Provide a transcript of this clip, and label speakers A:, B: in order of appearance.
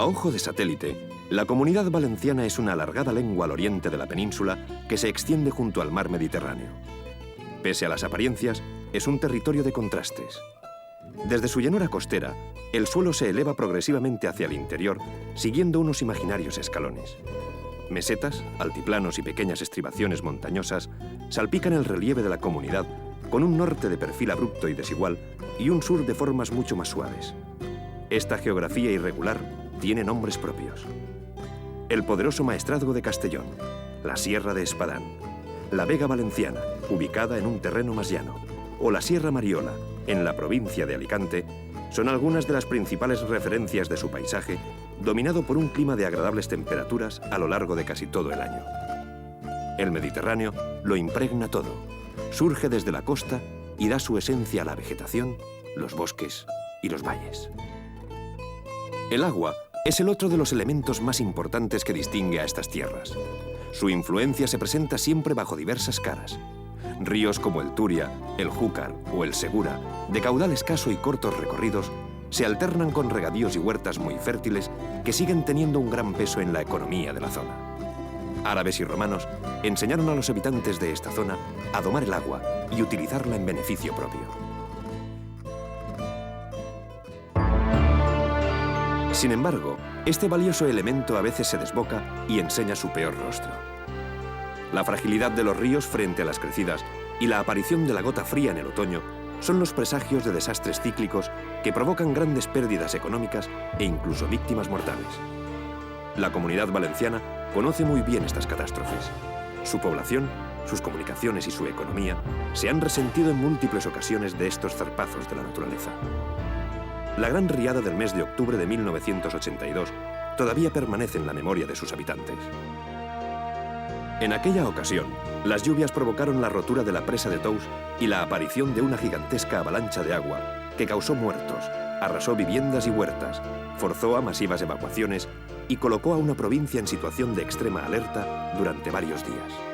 A: A ojo de satélite, la Comunidad Valenciana es una alargada lengua al oriente de la península que se extiende junto al mar Mediterráneo. Pese a las apariencias, es un territorio de contrastes. Desde su llanura costera, el suelo se eleva progresivamente hacia el interior, siguiendo unos imaginarios escalones. Mesetas, altiplanos y pequeñas estribaciones montañosas salpican el relieve de la comunidad con un norte de perfil abrupto y desigual y un sur de formas mucho más suaves. Esta geografía irregular tiene nombres propios. El poderoso Maestrazgo de Castellón, la Sierra de Espadán, la Vega Valenciana, ubicada en un terreno más llano, o la Sierra Mariola, en la provincia de Alicante, son algunas de las principales referencias de su paisaje, dominado por un clima de agradables temperaturas a lo largo de casi todo el año. El Mediterráneo lo impregna todo, surge desde la costa y da su esencia a la vegetación, los bosques y los valles. El agua es el otro de los elementos más importantes que distingue a estas tierras. Su influencia se presenta siempre bajo diversas caras. Ríos como el Turia, el Júcar o el Segura, de caudal escaso y cortos recorridos, se alternan con regadíos y huertas muy fértiles que siguen teniendo un gran peso en la economía de la zona. Árabes y romanos enseñaron a los habitantes de esta zona a domar el agua y utilizarla en beneficio propio. Sin embargo, este valioso elemento a veces se desboca y enseña su peor rostro. La fragilidad de los ríos frente a las crecidas y la aparición de la gota fría en el otoño son los presagios de desastres cíclicos que provocan grandes pérdidas económicas e incluso víctimas mortales. La Comunidad Valenciana conoce muy bien estas catástrofes. Su población, sus comunicaciones y su economía se han resentido en múltiples ocasiones de estos zarpazos de la naturaleza. La gran riada del mes de octubre de 1982 todavía permanece en la memoria de sus habitantes. En aquella ocasión, las lluvias provocaron la rotura de la presa de Tous y la aparición de una gigantesca avalancha de agua que causó muertos, arrasó viviendas y huertas, forzó a masivas evacuaciones y colocó a una provincia en situación de extrema alerta durante varios días.